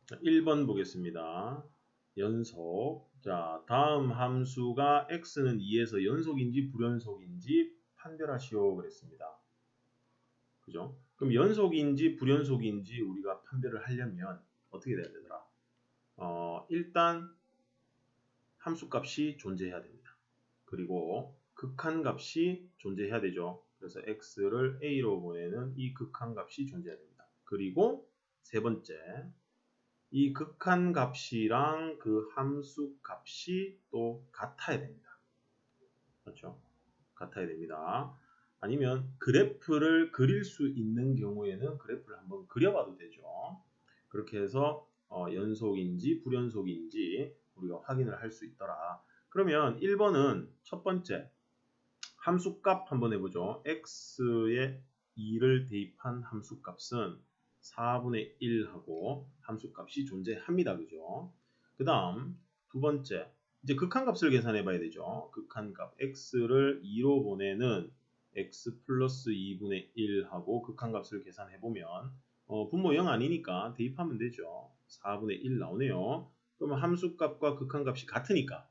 자, 1번 보겠습니다. 연속. 자, 다음 함수가 x는 2에서 연속인지 불연속인지 판별하시오 그랬습니다. 그죠? 그럼 연속인지 불연속인지 우리가 판별을 하려면 어떻게 돼야 되더라? 일단 함수값이 존재해야 됩니다. 그리고 극한값이 존재해야 되죠. 그래서 x를 a로 보내는 이 극한값이 존재해야 됩니다. 그리고 세 번째, 이 극한값이랑 그 함수값이 또 같아야 됩니다. 그렇죠? 같아야 됩니다. 아니면 그래프를 그릴 수 있는 경우에는 그래프를 한번 그려봐도 되죠. 그렇게 해서 연속인지 불연속인지 우리가 확인을 할 수 있더라. 그러면 1번은 첫 번째 함수값 한번 해보죠. x에 2를 대입한 함수값은 4분의 1하고 함수값이 존재합니다. 그죠? 그 다음 두 번째 이제 극한값을 계산해 봐야 되죠. 극한값 x를 2로 보내는 x 플러스 2분의 1하고 극한값을 계산해 보면 분모 0 아니니까 대입하면 되죠. 4분의 1 나오네요. 그러면 함수값과 극한값이 같으니까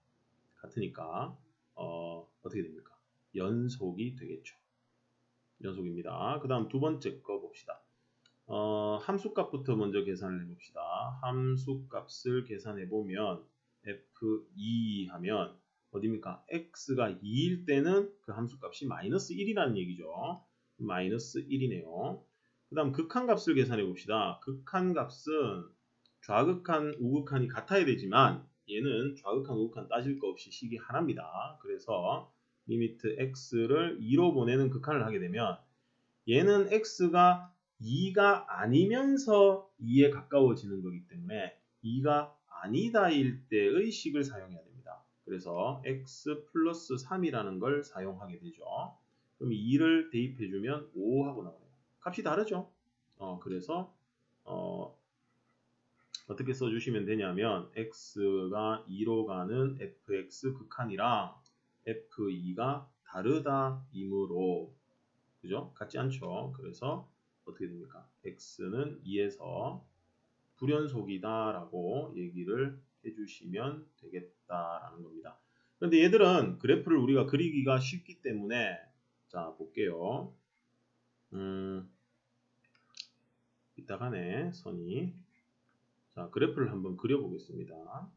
어떻게 됩니까? 연속이 되겠죠. 연속입니다. 그 다음 두 번째 거 봅시다. 함수값부터 먼저 계산을 해봅시다. 함수값을 계산해보면 f2 하면 어디입니까? x가 2일 때는 그 함수값이 마이너스 1이라는 얘기죠. 마이너스 1이네요. 그 다음 극한값을 계산해봅시다. 극한값은 좌극한, 우극한이 같아야 되지만 얘는 좌극한, 우극한 따질 거 없이 식이 하나입니다. 그래서 리미트 x를 2로 보내는 극한을 하게 되면 얘는 x가 2가 아니면서 2에 가까워지는 거기 때문에 2가 아니다일 때의 식을 사용해야 됩니다. 그래서 x 플러스 3이라는 걸 사용하게 되죠. 그럼 2를 대입해주면 5하고 나오네요. 값이 다르죠. 그래서 어떻게 써주시면 되냐면 x가 2로 가는 fx 극한이랑 f2가 다르다 이므로 그죠? 같지 않죠? 그래서 어떻게 됩니까? x는 2에서 불연속이다 라고 얘기를 해주시면 되겠다라는 겁니다. 그런데 얘들은 그래프를 우리가 그리기가 쉽기 때문에 자 볼게요. 이따가네 선이 자 그래프를 한번 그려보겠습니다.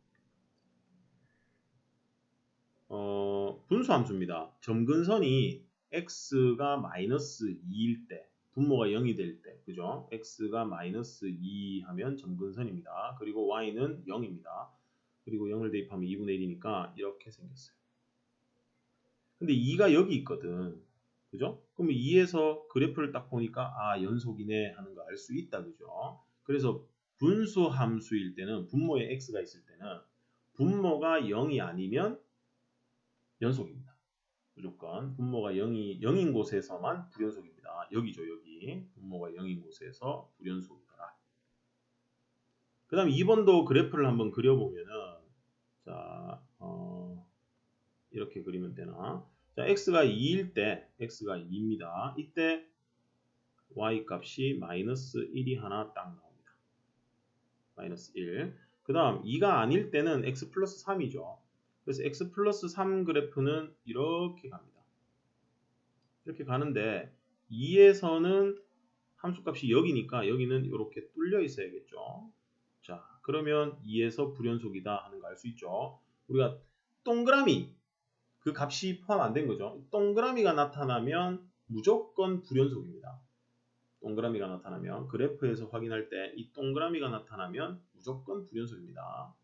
분수함수입니다. 점근선이 x가 마이너스 2일 때 분모가 0이 될 때, 그죠? x가 마이너스 2 하면 점근선입니다. 그리고 y는 0입니다. 그리고 0을 대입하면 2분의 1이니까 이렇게 생겼어요. 근데 2가 여기 있거든. 그죠? 그러면 2에서 그래프를 딱 보니까 아 연속이네 하는 거 알 수 있다. 그죠? 그래서 분수함수일 때는 분모에 x가 있을 때는 분모가 0이 아니면 연속입니다. 무조건 분모가 0인 곳에서만 불연속입니다. 여기죠, 여기. 분모가 0인 곳에서 불연속이더라. 그 다음 2번도 그래프를 한번 그려보면은 자, 이렇게 그리면 되나? 자, x가 2일 때, x가 2입니다. 이때 y 값이 마이너스 1이 하나 딱 나옵니다. 마이너스 1. 그 다음 2가 아닐 때는 x 플러스 3이죠. 그래서 x 플러스 3 그래프는 이렇게 갑니다. 이렇게 가는데 2에서는 함수값이 여기니까 여기는 이렇게 뚫려 있어야겠죠. 자, 그러면 2에서 불연속이다 하는 거 알 수 있죠. 우리가 동그라미 그 값이 포함 안 된 거죠. 동그라미가 나타나면 무조건 불연속입니다. 동그라미가 나타나면 그래프에서 확인할 때 이 동그라미가 나타나면 무조건 불연속입니다.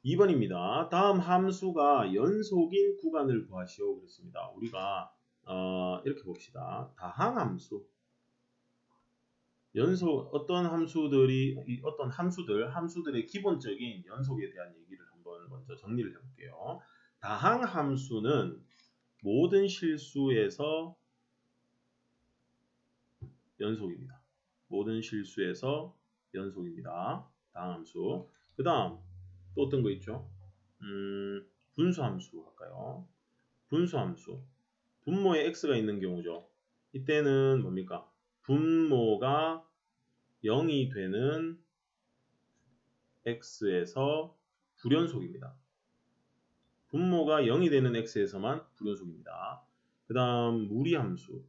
2번입니다. 다음 함수가 연속인 구간을 구하시오 그랬습니다. 우리가 이렇게 봅시다. 다항함수 연속 어떤 함수들의 기본적인 연속에 대한 얘기를 한번 먼저 정리를 해볼게요. 다항함수는 모든 실수에서 연속입니다. 모든 실수에서 연속입니다. 다항함수. 그 다음 또 어떤 거 있죠? 분수함수 할까요? 분수함수. 분모에 x가 있는 경우죠. 이때는 뭡니까? 분모가 0이 되는 x에서 불연속입니다. 분모가 0이 되는 x에서만 불연속입니다. 그 다음 무리함수.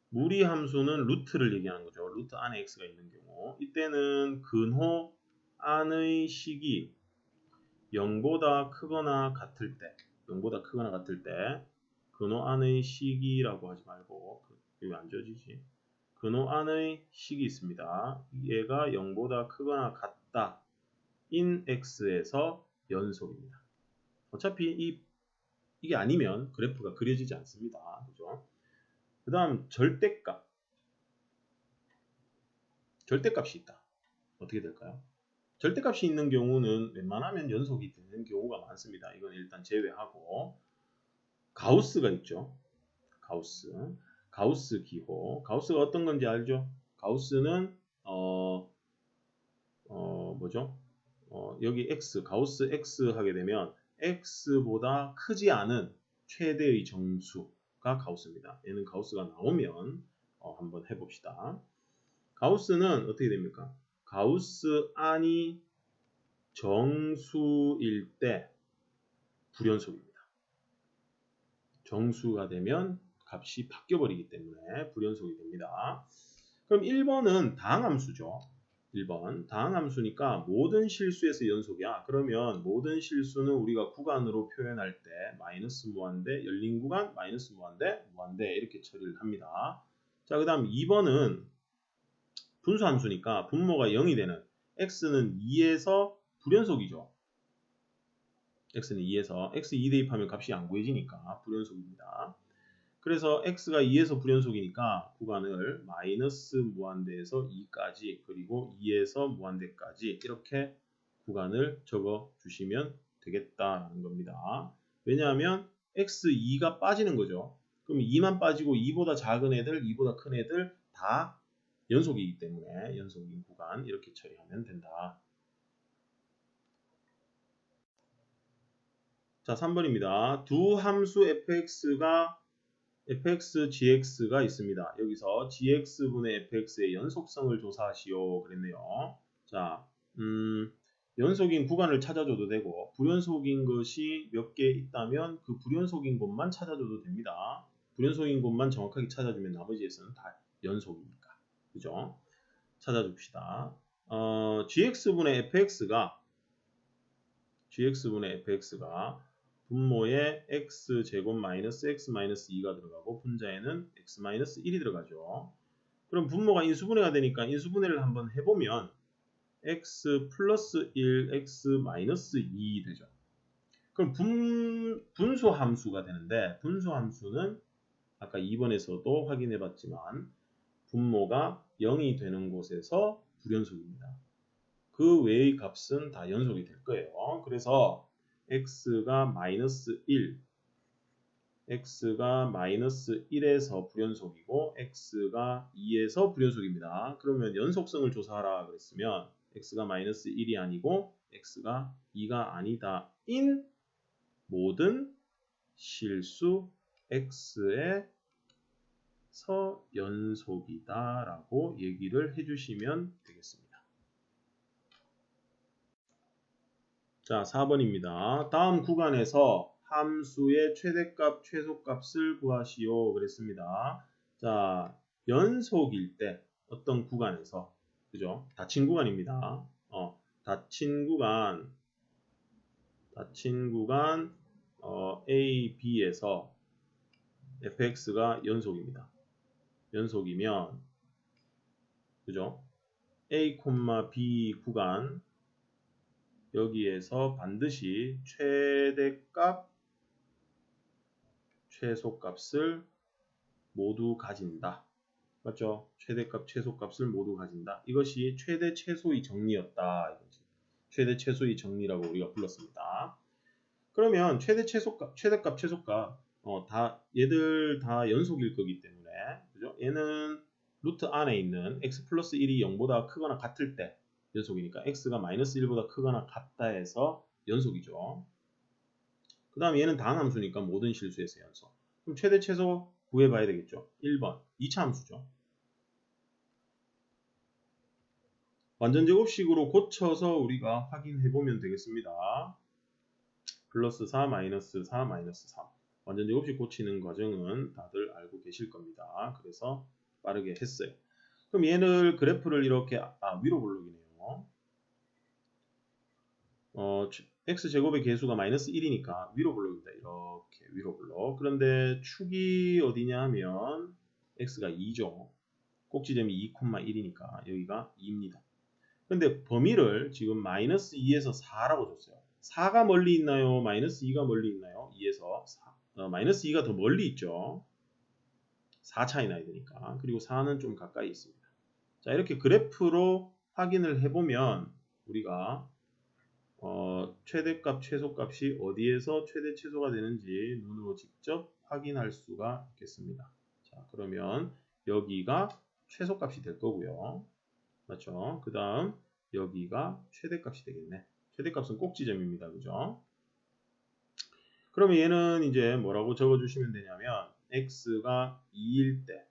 무리함수는 루트를 얘기하는 거죠. 루트 안에 x가 있는 경우. 이때는 근호 안의 식이 0보다 크거나 같을 때, 0보다 크거나 같을 때, 근호 안의 식이라고 하지 말고, 여기 안 지워지지? 근호 안의 식이 있습니다. 얘가 0보다 크거나 같다. 인 x에서 연속입니다. 어차피 이게 아니면 그래프가 그려지지 않습니다. 그죠? 그 다음 절대값. 절대값이 있다. 어떻게 될까요? 절대값이 있는 경우는 웬만하면 연속이 되는 경우가 많습니다. 이건 일단 제외하고 가우스가 있죠. 가우스 기호. 가우스가 어떤 건지 알죠? 가우스는 뭐죠? 여기 x, 가우스 x 하게 되면 x보다 크지 않은 최대의 정수가 가우스입니다. 얘는 가우스가 나오면 한번 해봅시다. 가우스는 어떻게 됩니까? 가우스 안이 정수일 때 불연속입니다. 정수가 되면 값이 바뀌어버리기 때문에 불연속이 됩니다. 그럼 1번은 다항함수죠. 1번 다항함수니까 모든 실수에서 연속이야. 그러면 모든 실수는 우리가 구간으로 표현할 때 마이너스 무한대, 열린 구간, 마이너스 무한대, 무한대 이렇게 처리를 합니다. 자, 그 다음 2번은 분수함수니까 분모가 0이 되는 x는 2에서 불연속이죠. x는 2에서 x 2 대입하면 값이 안 구해지니까 불연속입니다. 그래서 x가 2에서 불연속이니까 구간을 마이너스 무한대에서 2까지 그리고 2에서 무한대까지 이렇게 구간을 적어 주시면 되겠다라는 겁니다. 왜냐하면 x2가 빠지는 거죠. 그럼 2만 빠지고 2보다 작은 애들, 2보다 큰 애들 다 연속이기 때문에 연속인 구간 이렇게 처리하면 된다. 자, 3번입니다. 두 함수 fx가 fx, gx가 있습니다. 여기서 gx분의 fx의 연속성을 조사하시오 그랬네요. 자, 연속인 구간을 찾아줘도 되고 불연속인 것이 몇 개 있다면 그 불연속인 곳만 찾아줘도 됩니다. 불연속인 곳만 정확하게 찾아주면 나머지에서는 다 연속이니까. 그죠? 찾아줍시다. gx분의 fx가 분모에 x제곱 마이너스 x 마이너스 2가 들어가고 분자에는 x 마이너스 1이 들어가죠. 그럼 분모가 인수분해가 되니까 인수분해를 한번 해보면 x 플러스 1, x 마이너스 2 되죠. 그럼 분수함수가 되는데 분수함수는 아까 2번에서도 확인해봤지만 분모가 0이 되는 곳에서 불연속입니다. 그 외의 값은 다 연속이 될 거예요. 그래서 x가 마이너스 1, x가 마이너스 1에서 불연속이고 x가 2에서 불연속입니다. 그러면 연속성을 조사하라 그랬으면 x가 마이너스 1이 아니고 x가 2가 아니다. 인 모든 실수 x에서 연속이다 라고 얘기를 해주시면 되겠습니다. 자, 4번입니다. 다음 구간에서 함수의 최대값, 최소값을 구하시오 그랬습니다. 자, 연속일 때 어떤 구간에서 그죠? 닫힌 구간입니다. 닫힌 구간 A, B에서 fx가 연속입니다. 연속이면 그죠? A, B 구간 여기에서 반드시 최대값, 최소값을 모두 가진다. 맞죠? 최대값, 최소값을 모두 가진다. 이것이 최대 최소의 정리였다. 이거지. 최대 최소의 정리라고 우리가 불렀습니다. 그러면 최대 최소값, 최대값, 최소값 얘들 다 연속일 거기 때문에 그죠? 얘는 루트 안에 있는 x 플러스 1이 0보다 크거나 같을 때 연속이니까 x가 마이너스 1보다 크거나 같다 해서 연속이죠. 그 다음에 얘는 다항함수니까 모든 실수에서 연속. 그럼 최대 최소 구해봐야 되겠죠. 1번 2차 함수죠. 완전 제곱식으로 고쳐서 우리가 확인해 보면 되겠습니다. 플러스 4 마이너스 4 마이너스 3 완전 제곱식 고치는 과정은 다들 알고 계실 겁니다. 그래서 빠르게 했어요. 그럼 얘는 그래프를 이렇게 위로 블록이네요. x제곱의 개수가 마이너스 1이니까 위로 블록입니다. 이렇게 위로 블록. 그런데 축이 어디냐 하면 x가 2죠. 꼭지점이 2,1이니까 여기가 2입니다. 근데 범위를 지금 마이너스 2에서 4라고 줬어요. 4가 멀리 있나요? 마이너스 2가 멀리 있나요? 2에서 4. 마이너스 2가 더 멀리 있죠. 4 차이 나야 되니까. 그리고 4는 좀 가까이 있습니다. 자, 이렇게 그래프로 확인을 해보면 우리가 최대값, 최소값이 어디에서 최대, 최소가 되는지 눈으로 직접 확인할 수가 있겠습니다. 자, 그러면 여기가 최소값이 될 거고요. 맞죠? 그 다음 여기가 최대값이 되겠네. 최대값은 꼭지점입니다. 그죠? 그러면 얘는 이제 뭐라고 적어주시면 되냐면 x가 2일 때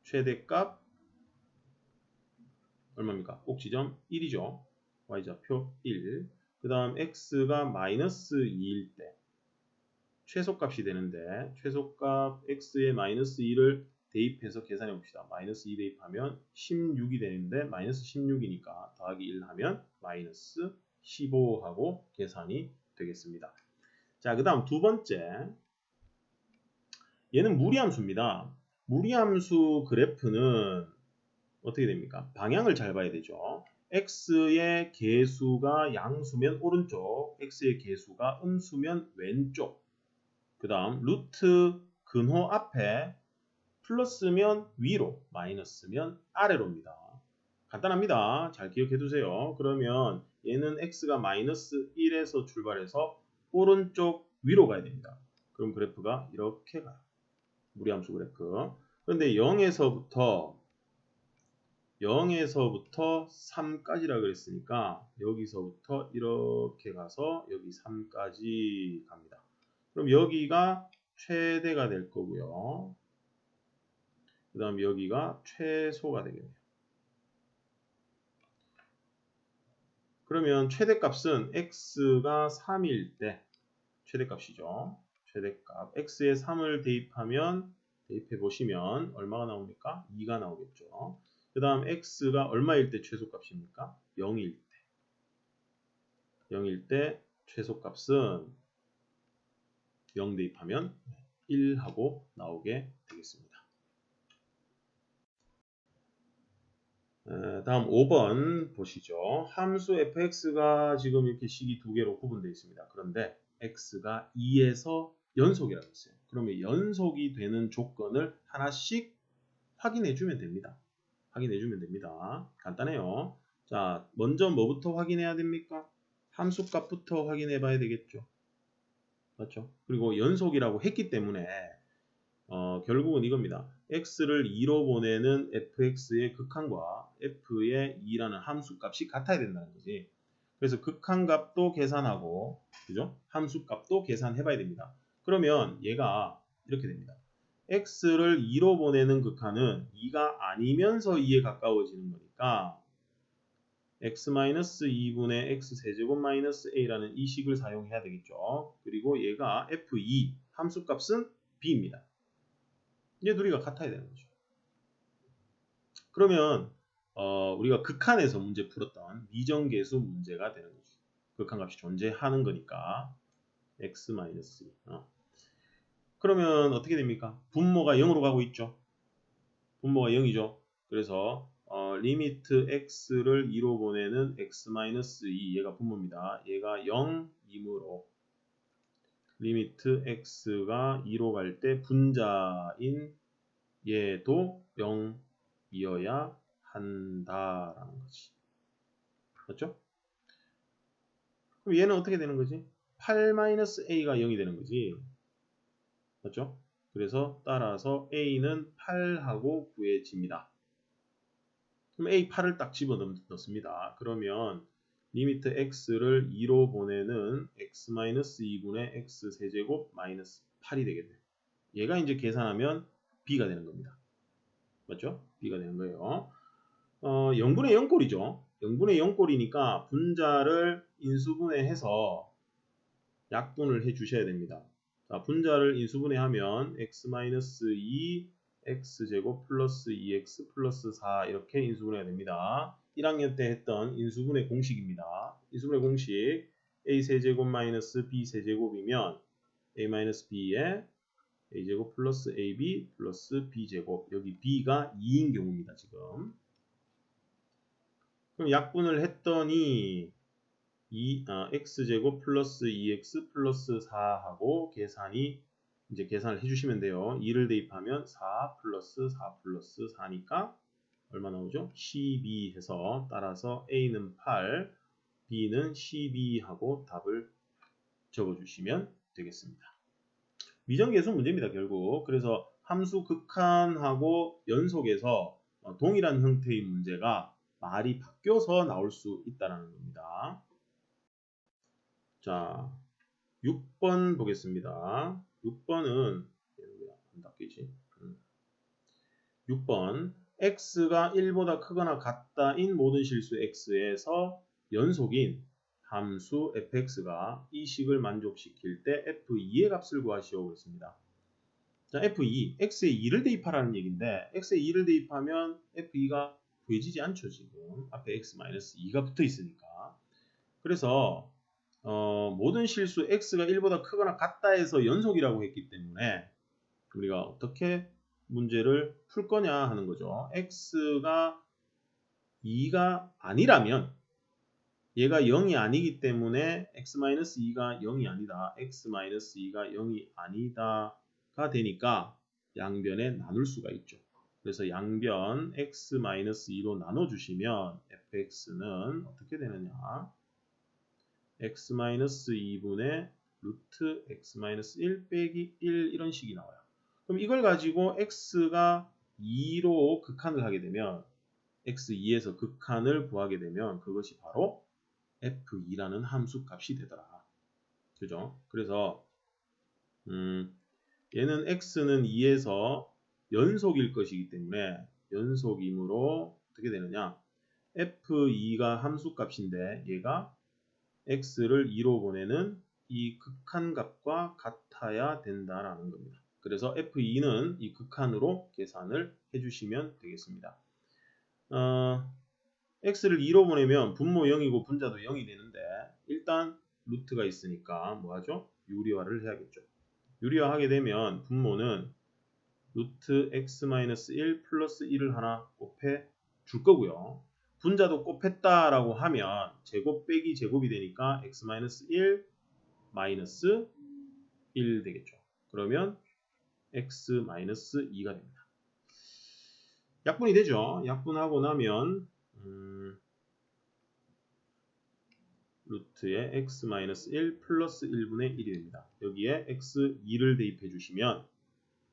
최대값 얼마입니까? 꼭지점 1이죠. y좌표 1. 그 다음 x가 마이너스 2일 때 최소값이 되는데 최소값 x의 마이너스 2를 대입해서 계산해 봅시다. 마이너스 2 대입하면 16이 되는데 마이너스 16이니까 더하기 1 하면 마이너스 15하고 계산이 되겠습니다. 자, 그 다음 두 번째 얘는 무리함수입니다. 무리함수 그래프는 어떻게 됩니까? 방향을 잘 봐야 되죠. x의 개수가 양수면 오른쪽, x의 개수가 음수면 왼쪽. 그 다음 루트 근호 앞에 플러스면 위로, 마이너스면 아래로입니다. 간단합니다. 잘 기억해 두세요. 그러면 얘는 x가 마이너스 1에서 출발해서 오른쪽 위로 가야 됩니다. 그럼 그래프가 이렇게 가요. 무리함수 그래프. 그런데 0에서부터 3까지라 그랬으니까 여기서부터 이렇게 가서 여기 3까지 갑니다. 그럼 여기가 최대가 될 거고요. 그 다음 여기가 최소가 되겠네요. 그러면 최대값은 x가 3일 때 최대값이죠. 최대값 x에 3을 대입해 보시면 얼마가 나옵니까? 2가 나오겠죠. 그 다음 x가 얼마일 때 최소값입니까? 0일 때. 0일 때 최소값은 0 대입하면 1하고 나오게 되겠습니다. 다음 5번 보시죠. 함수 fx가 지금 이렇게 식이 두 개로 구분되어 있습니다. 그런데 x가 2에서 연속이라고 했어요. 그러면 연속이 되는 조건을 하나씩 확인해 주면 됩니다. 간단해요. 자, 먼저 뭐부터 확인해야 됩니까? 함수값부터 확인해 봐야 되겠죠. 맞죠? 그리고 연속이라고 했기 때문에 결국은 이겁니다. x를 2로 보내는 fx의 극한과 f의 2라는 함수값이 같아야 된다는 거지. 그래서 극한값도 계산하고, 그죠? 함수값도 계산해 봐야 됩니다. 그러면 얘가 이렇게 됩니다. x를 2로 보내는 극한은 2가 아니면서 2에 가까워지는 거니까 x-2분의 x세제곱 마이너스 a라는 이 식을 사용해야 되겠죠. 그리고 얘가 f2 함수값은 b입니다. 얘 둘이가 같아야 되는 거죠. 그러면 우리가 극한에서 문제 풀었던 미정계수 문제가 되는 거죠. 극한값이 존재하는 거니까 x-2 그러면 어떻게 됩니까? 분모가 0으로 가고 있죠. 분모가 0이죠. 그래서 리미트 x를 2로 보내는 x-2 얘가 분모입니다. 얘가 0이므로 리미트 x가 2로 갈 때 분자인 얘도 0이어야 한다라는 거지. 맞죠? 그럼 얘는 어떻게 되는 거지? 8-a가 0이 되는 거지. 맞죠? 그래서 따라서 a는 8하고 구해집니다. 그럼 a8을 딱 집어넣습니다. 그러면 리미트 x를 2로 보내는 x-2분의 x세제곱 마이너스 8이 되겠네. 얘가 이제 계산하면 b가 되는 겁니다. 맞죠? b가 되는 거예요. 0분의 0꼴이죠. 0분의 0꼴이니까 분자를 인수분해해서 약분을 해 주셔야 됩니다. 자, 분자를 인수분해하면 x-2 x제곱 플러스 2x 플러스 4 이렇게 인수분해가 됩니다. 1학년 때 했던 인수분해 공식입니다. 인수분해 공식 a 세제곱 마이너스 b세제곱이면 a-b에 a제곱 플러스 ab 플러스 b제곱, 여기 b가 2인 경우입니다. 지금 그럼 약분을 했더니 x제곱 플러스 2x 플러스 4하고 계산을 해주시면 돼요. 2를 대입하면 4 플러스 4 플러스 4니까 얼마 나오죠? 12 해서 따라서 a는 8, b는 12하고 답을 적어주시면 되겠습니다. 미정계수 문제입니다. 결국. 그래서 함수 극한하고 연속에서 동일한 형태의 문제가 말이 바뀌어서 나올 수 있다는 겁니다. 자, 6번 보겠습니다. 6번은 안 닦이지? 6번 x가 1보다 크거나 같다인 모든 실수 x에서 연속인 함수 fx가 이 식을 만족시킬 때 f2의 값을 구하시오 그랬습니다. 자, f2, x에 2를 대입하라는 얘기인데 x에 2를 대입하면 f2가 구해지지 않죠. 지금 앞에 x-2가 붙어 있으니까. 그래서 모든 실수 x가 1보다 크거나 같다 해서 연속이라고 했기 때문에 우리가 어떻게 문제를 풀 거냐 하는 거죠. x가 2가 아니라면 얘가 0이 아니기 때문에 x-2가 0이 아니다. x-2가 0이 아니다가 되니까 양변에 나눌 수가 있죠. 그래서 양변 x-2로 나눠주시면 fx는 어떻게 되느냐. x-2분의 루트 x-1 빼기 1 이런 식이 나와요. 그럼 이걸 가지고 x가 2로 극한을 하게 되면 x2에서 극한을 구하게 되면 그것이 바로 f2라는 함수 값이 되더라. 그죠? 그래서 얘는 x는 2에서 연속일 것이기 때문에 연속이므로 어떻게 되느냐. f2가 함수 값인데 얘가 x를 2로 보내는 이 극한값과 같아야 된다라는 겁니다. 그래서 f2는 이 극한으로 계산을 해주시면 되겠습니다. x를 2로 보내면 분모 0이고 분자도 0이 되는데 일단 루트가 있으니까 뭐하죠? 유리화를 해야겠죠. 유리화하게 되면 분모는 루트 x-1 플러스 1을 하나 곱해 줄 거고요. 분자도 곱했다라고 하면 제곱 빼기 제곱이 되니까 x-1 마이너스 1 되겠죠. 그러면 x-2가 됩니다. 약분이 되죠. 약분하고 나면 루트에 x-1 플러스 1분의 1이 됩니다. 여기에 x2를 대입해 주시면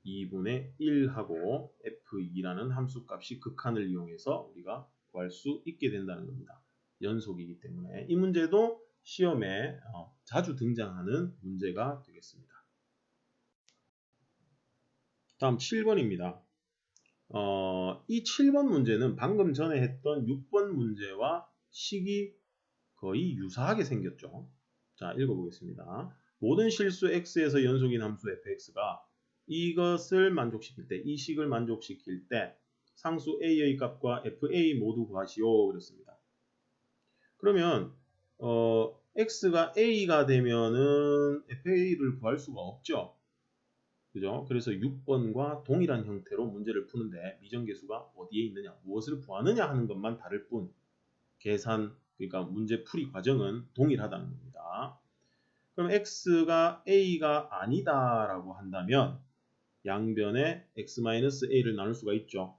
2분의 1하고 f2라는 함수값이 극한을 이용해서 우리가 구할 수 있게 된다는 겁니다. 연속이기 때문에 이 문제도 시험에 자주 등장하는 문제가 되겠습니다. 다음 7번입니다. 이 7번 문제는 방금 전에 했던 6번 문제와 식이 거의 유사하게 생겼죠. 자, 읽어보겠습니다. 모든 실수 x에서 연속인 함수 fx가 이것을 만족시킬 때, 이 식을 만족시킬 때 상수 a의 값과 fa 모두 구하시오 그랬습니다. 그러면 x가 a가 되면은 fa를 구할 수가 없죠. 그죠? 그래서 6번과 동일한 형태로 문제를 푸는데 미정계수가 어디에 있느냐, 무엇을 구하느냐 하는 것만 다를 뿐 계산, 그러니까 문제 풀이 과정은 동일하다는 겁니다. 그럼 x가 a가 아니다라고 한다면 양변에 x-a를 나눌 수가 있죠.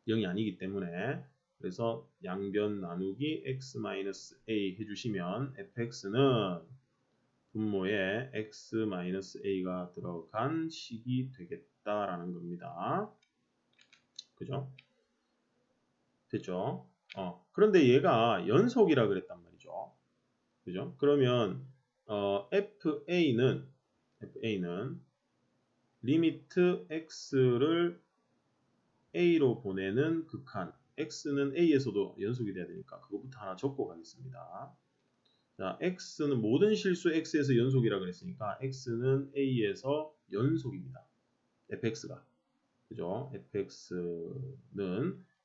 0이 아니기 때문에. 그래서 양변 나누기 x-a 해주시면 fx는 분모에 x-a가 들어간 식이 되겠다라는 겁니다. 그죠? 됐죠? 그런데 얘가 연속이라 그랬단 말이죠. 그죠? 그러면 FA는 리미트 x를 a로 보내는 극한 x는 a에서도 연속이 돼야 되니까 그거부터 하나 적고 가겠습니다. 자, x는 모든 실수 x에서 연속이라 그랬으니까 x는 a에서 연속입니다. fx가. 그죠?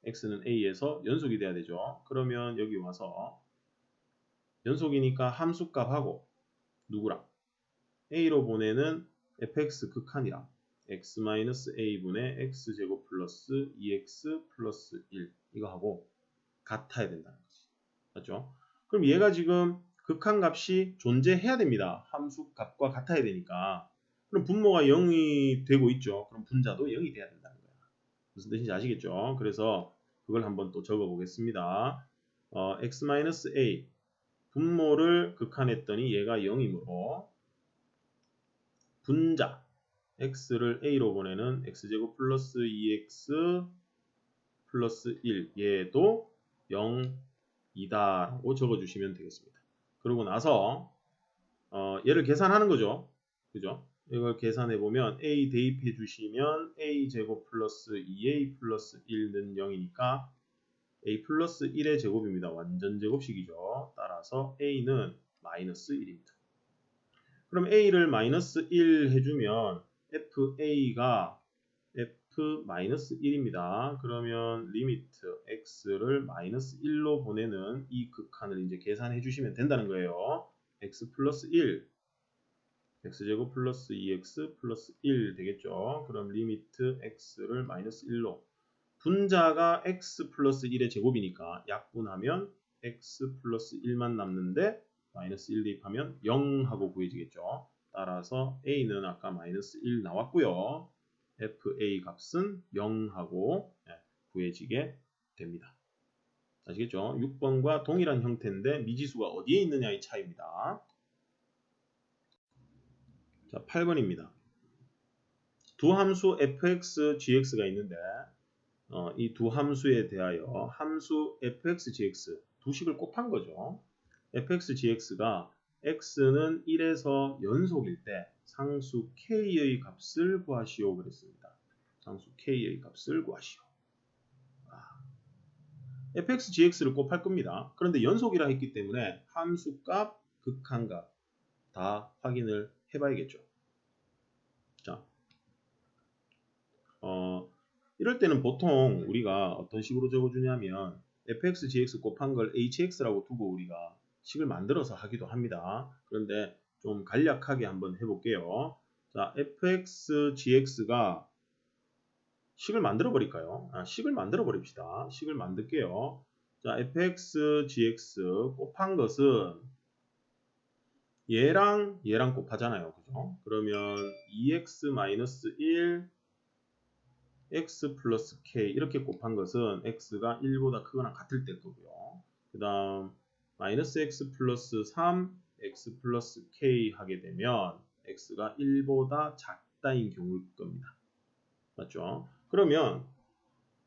x는 a에서 연속이 돼야 되죠. 그러면 여기 와서 연속이니까 함수값하고 누구랑? a로 보내는 fx 극한이랑 x-a분의 x제곱 플러스 2x 플러스 1 이거 하고 같아야 된다는 거지. 맞죠? 그럼 얘가 지금 극한값이 존재해야 됩니다. 함수값과 같아야 되니까. 그럼 분모가 0이 되고 있죠. 그럼 분자도 0이 돼야 된다는 거야. 무슨 뜻인지 아시겠죠? 그래서 그걸 한번 또 적어 보겠습니다. x-a 분모를 극한했더니 얘가 0이므로 분자 x를 a로 보내는 x제곱 플러스 2x 플러스 1 얘도 0이다라고 적어주시면 되겠습니다. 그러고 나서 얘를 계산하는 거죠. 그죠? 이걸 계산해 보면 a 대입해 주시면 a 제곱 플러스 2a 플러스 1는 0이니까 a 플러스 1의 제곱입니다. 완전 제곱식이죠. 따라서 a는 마이너스 1입니다. 그럼 a를 마이너스 1 해주면 fa가 f-1입니다. 그러면 리미트 x를 마이너스 1로 보내는 이 극한을 이제 계산해 주시면 된다는 거예요. x 플러스 1 x제곱 플러스 2x 플러스 1 되겠죠. 그럼 리미트 x를 마이너스 1로 분자가 x 플러스 1의 제곱이니까 약분하면 x 플러스 1만 남는데 마이너스 1 대입하면 0 하고 구해지겠죠. 따라서 a는 아까 마이너스 1 나왔고요. fa 값은 0 하고 구해지게 됩니다. 아시겠죠? 6번과 동일한 형태인데 미지수가 어디에 있느냐의 차이입니다. 자, 8번입니다. 두 함수 fx, gx가 있는데 이 두 함수에 대하여 함수 fx, gx 두 식을 곱한 거죠. fx, gx가 x는 1에서 연속일 때 상수 k의 값을 구하시오 그랬습니다. 상수 k의 값을 구하시오. fx, gx를 곱할 겁니다. 그런데 연속이라 했기 때문에 함수값, 극한값 다 확인을 해봐야겠죠. 자, 이럴 때는 보통 우리가 어떤 식으로 적어주냐면 fx, gx 곱한 걸 hx라고 두고 우리가 식을 만들어서 하기도 합니다. 그런데 좀 간략하게 한번 해볼게요. 자, fx, gx가 식을 만들어 버릴까요? 식을 만들어 버립시다. 식을 만들게요. 자, fx, gx 곱한 것은 얘랑 곱하잖아요. 그죠? 그러면 2x-1 x 플러스 k 이렇게 곱한 것은 x가 1보다 크거나 같을 때 거고요. 그 다음 마이너스 x 플러스 3 x 플러스 k 하게 되면 x가 1보다 작다인 경우일 겁니다. 맞죠? 그러면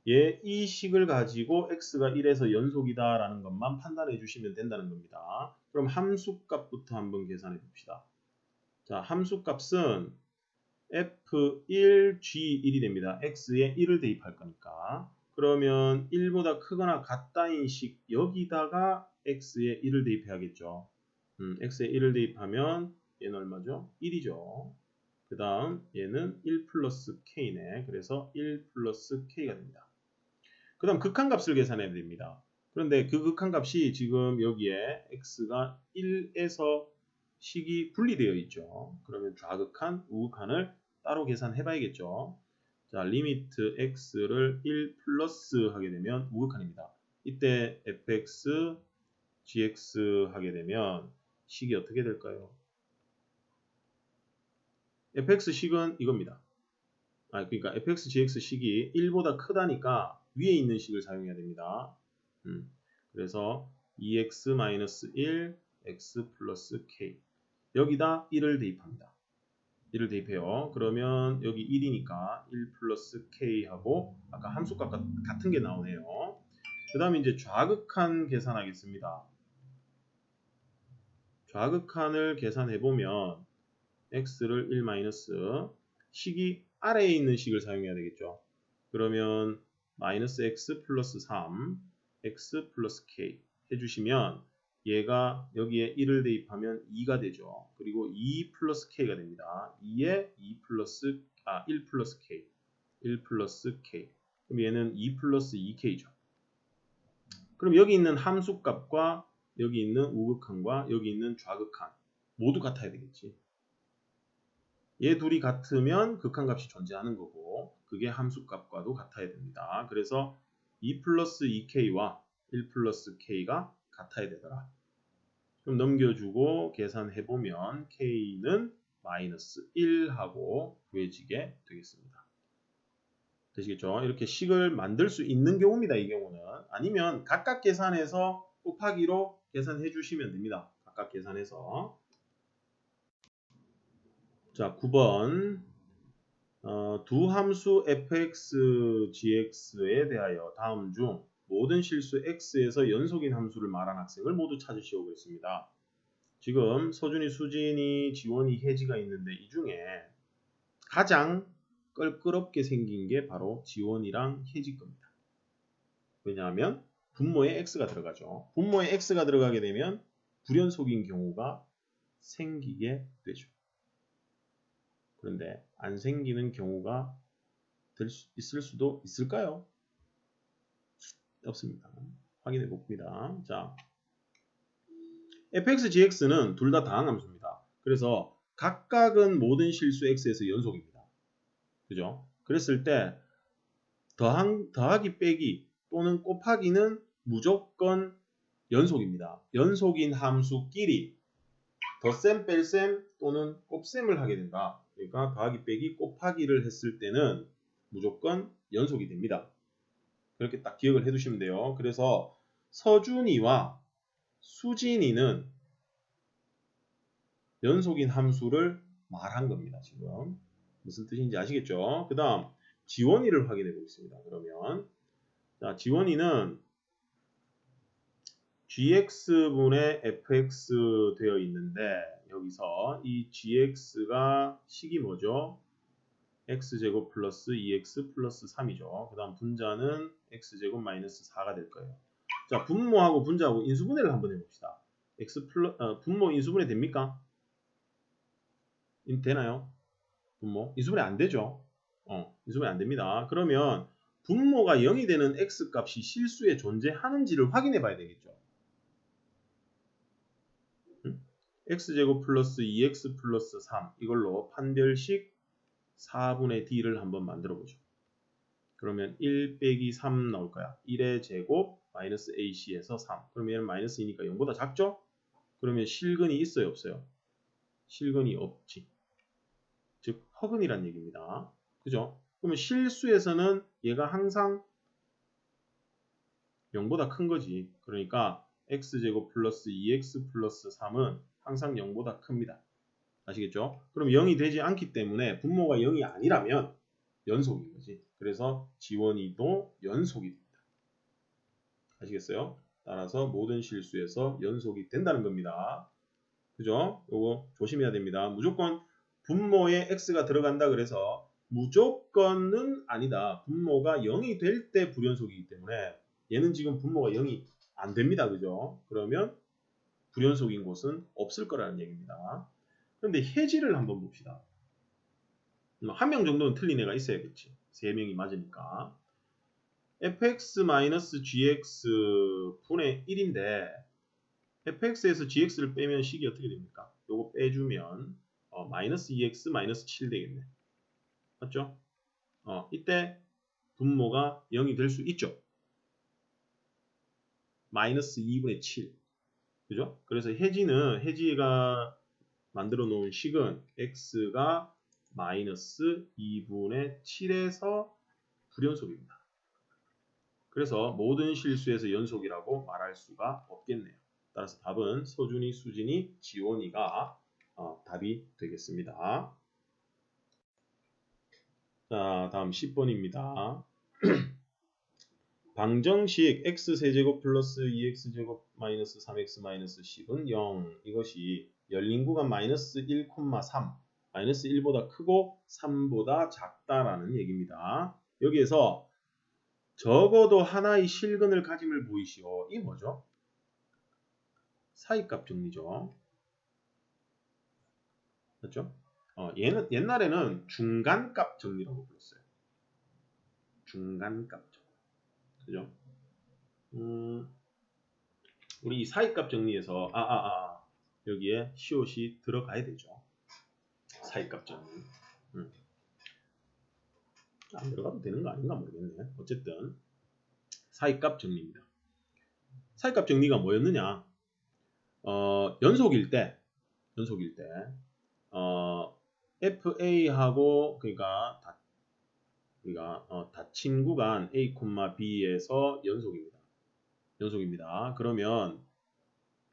이 식을 가지고 x가 1에서 연속이다 라는 것만 판단해 주시면 된다는 겁니다. 그럼 함수값부터 한번 계산해 봅시다. 자, 함수값은 f1, g1이 됩니다. x에 1을 대입할 거니까. 그러면 1보다 크거나 같다인 식 여기다가 x에 1을 대입해야겠죠. x에 1을 대입하면 얘는 얼마죠? 1이죠. 그 다음 얘는 1 플러스 k네. 그래서 1 플러스 k가 됩니다. 그 다음 극한값을 계산해야 됩니다. 그런데 그 극한값이 지금 여기에 x가 1에서 식이 분리되어 있죠. 그러면 좌극한, 우극한을 따로 계산해 봐야겠죠. 자, 리미트 x를 1 플러스 하게 되면 우극한입니다. 이때 fx, gx 하게 되면 식이 어떻게 될까요? fx 식은 이겁니다. 그러니까 fx, gx 식이 1보다 크다니까 위에 있는 식을 사용해야 됩니다. 그래서 2x-1 x 플러스 k 여기다 1을 대입합니다. 1을 대입해요. 그러면 여기 1이니까 1 플러스 k 하고 아까 함수값 같은 게 나오네요. 그 다음에 이제 좌극한 계산하겠습니다. 좌극한을 계산해보면 x를 1 마이너스 식이 아래에 있는 식을 사용해야 되겠죠. 그러면 마이너스 x 플러스 3 x 플러스 k 해주시면 얘가 여기에 1을 대입하면 2가 되죠. 그리고 2 플러스 k가 됩니다. 2에 1 플러스 k 1 플러스 k 그럼 얘는 2 플러스 2k죠. 그럼 여기 있는 함수값과 여기 있는 우극한과 여기 있는 좌극한 모두 같아야 되겠지. 얘 둘이 같으면 극한값이 존재하는 거고 그게 함수값과도 같아야 됩니다. 그래서 2 플러스 2k와 1 플러스 k가 같아야 되더라. 그럼 넘겨주고 계산해보면 k는 마이너스 1하고 구해지게 되겠습니다. 되시겠죠? 이렇게 식을 만들 수 있는 경우입니다. 이 경우는. 아니면 각각 계산해서 곱하기로 계산해 주시면 됩니다. 각각 계산해서. 자, 9번 두 함수 fx, gx에 대하여 다음 중 모든 실수 x에서 연속인 함수를 말한 학생을 모두 찾으시오 그랬습니다. 지금 서준이, 수진이, 지원이, 혜지가 있는데 이 중에 가장 껄끄럽게 생긴 게 바로 지원이랑 혜지 겁니다. 왜냐하면 분모에 x가 들어가죠. 분모에 x가 들어가게 되면 불연속인 경우가 생기게 되죠. 그런데 안 생기는 경우가 있을 수도 있을까요? 없습니다. 확인해 봅니다. 자, fx, gx는 둘 다 다항함수입니다. 그래서 각각은 모든 실수 x에서 연속입니다. 그죠? 그랬을 때 더하기 빼기 또는 곱하기는 무조건 연속입니다. 연속인 함수끼리 덧셈, 뺄셈 또는 곱셈을 하게 된다. 그러니까 더하기 빼기 곱하기를 했을 때는 무조건 연속이 됩니다. 그렇게 딱 기억을 해두시면 돼요. 그래서 서준이와 수진이는 연속인 함수를 말한 겁니다. 지금 무슨 뜻인지 아시겠죠? 그 다음 지원이를 확인해 보겠습니다. 그러면 자, 지원이는 gx분의 fx 되어 있는데 여기서 이 gx가 식이 뭐죠? x제곱 플러스 2x 플러스 3이죠. 그 다음 분자는 x제곱 마이너스 4가 될 거예요. 자, 분모하고 분자하고 인수분해를 한번 해봅시다. 분모 인수분해 됩니까? 되나요? 분모? 인수분해 안 되죠? 인수분해 안 됩니다. 그러면 분모가 0이 되는 x값이 실수에 존재하는지를 확인해 봐야 되겠죠. x제곱 플러스 2x 플러스 3 이걸로 판별식 4분의 d를 한번 만들어 보죠. 그러면 1 빼기 3 나올 거야. 1의 제곱 마이너스 ac에서 3. 그러면 얘는 마이너스 2니까 0보다 작죠? 그러면 실근이 있어요? 없어요? 실근이 없지. 즉 허근이란 얘기입니다. 그죠? 그러면 실수에서는 얘가 항상 0보다 큰 거지. 그러니까 x제곱 플러스 2x 플러스 3은 항상 0보다 큽니다. 아시겠죠? 그럼 0이 되지 않기 때문에 분모가 0이 아니라면 연속인 거지. 그래서 지원이도 연속이 됩니다. 아시겠어요? 따라서 모든 실수에서 연속이 된다는 겁니다. 그죠? 요거 조심해야 됩니다. 무조건 분모에 x가 들어간다 그래서 무조건은 아니다. 분모가 0이 될 때 불연속이기 때문에 얘는 지금 분모가 0이 안 됩니다. 그죠? 그러면 불연속인 곳은 없을 거라는 얘기입니다. 그런데 해지를 한번 봅시다. 한 명 정도는 틀린 애가 있어야겠지. 3명이 맞으니까. fx-gx 분의 1인데 fx에서 gx를 빼면 식이 어떻게 됩니까? 요거 빼주면 마이너스 2x 마이너스 7 되겠네. 맞죠? 이때 분모가 0이 될 수 있죠. 마이너스 2분의 7. 그죠? 그래서 해지가 만들어 놓은 식은 x가 마이너스 2분의 7에서 불연속입니다. 그래서 모든 실수에서 연속이라고 말할 수가 없겠네요. 따라서 답은 서준이, 수진이, 지원이가 답이 되겠습니다. 자, 다음 10번입니다. 방정식 x세제곱 플러스 2x제곱 마이너스 3x 마이너스 10은 0. 이것이 열린 구간 마이너스 1,3 마이너스 1보다 크고 3보다 작다라는 얘기입니다. 여기에서 적어도 하나의 실근을 가짐을 보이시오. 이 뭐죠? 사이값 정리죠. 맞죠? 얘는 옛날에는 중간값 정리라고 불렀어요. 중간값 정리. 그죠? 우리 이 사이값 정리에서 여기에 시옷이 들어가야 되죠. 사이값 정리. 안 들어가도 되는 거 아닌가 모르겠네. 어쨌든 사이값 정리입니다. 사이값 정리가 뭐였느냐? 연속일 때 FA하고 그러니까 우리가 닫힌 구간 A, B에서 연속입니다. 그러면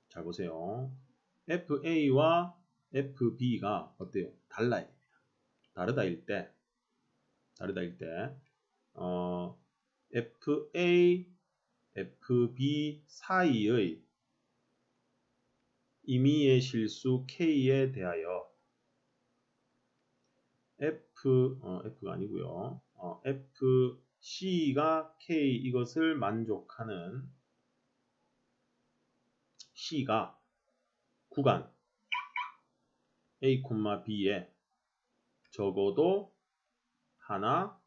잘 보세요. FA와 FB가 어때요? 달라야 됩니다. 다르다일 때 FA, FB 사이의 임의의 실수 K에 대하여 F가 아니고요. FC가 K 이것을 만족하는 C가 구간 A, B에 적어도 하나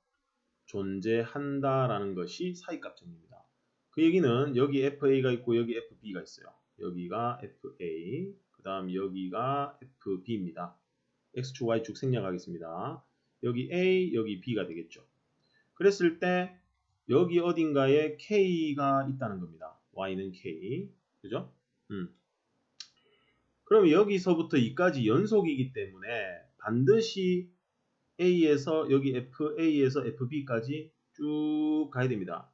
존재한다라는 것이 사이값 정리입니다. 그 얘기는 여기 FA가 있고 여기 FB가 있어요. 여기가 FA, 그 다음 여기가 FB입니다. X축, Y축 생략하겠습니다. 여기 A, 여기 B가 되겠죠. 그랬을 때 여기 어딘가에 K가 있다는 겁니다. Y는 K. 그죠? 그럼 여기서부터 이까지 연속이기 때문에 반드시 A에서 여기 FA에서 FB까지 쭉 가야 됩니다.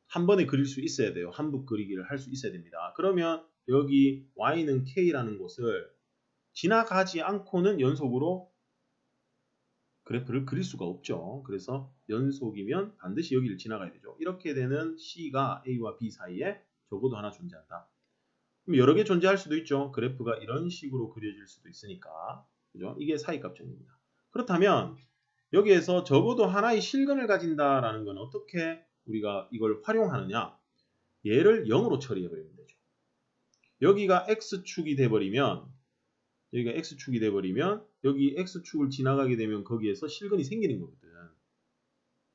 한 번에 그릴 수 있어야 돼요. 한붓 그리기를 할 수 있어야 됩니다. 그러면 여기 Y는 K라는 곳을 지나가지 않고는 연속으로 그래프를 그릴 수가 없죠. 그래서 연속이면 반드시 여기를 지나가야 되죠. 이렇게 되는 C가 A와 B 사이에 적어도 하나 존재한다. 그럼 여러 개 존재할 수도 있죠. 그래프가 이런 식으로 그려질 수도 있으니까. 그죠? 이게 사이값 정리입니다. 그렇다면 여기에서 적어도 하나의 실근을 가진다라는 건 어떻게 우리가 이걸 활용하느냐? 얘를 0으로 처리해버리면 되죠. 여기가 X축이 돼버리면 여기 X축을 지나가게 되면 거기에서 실근이 생기는 거거든.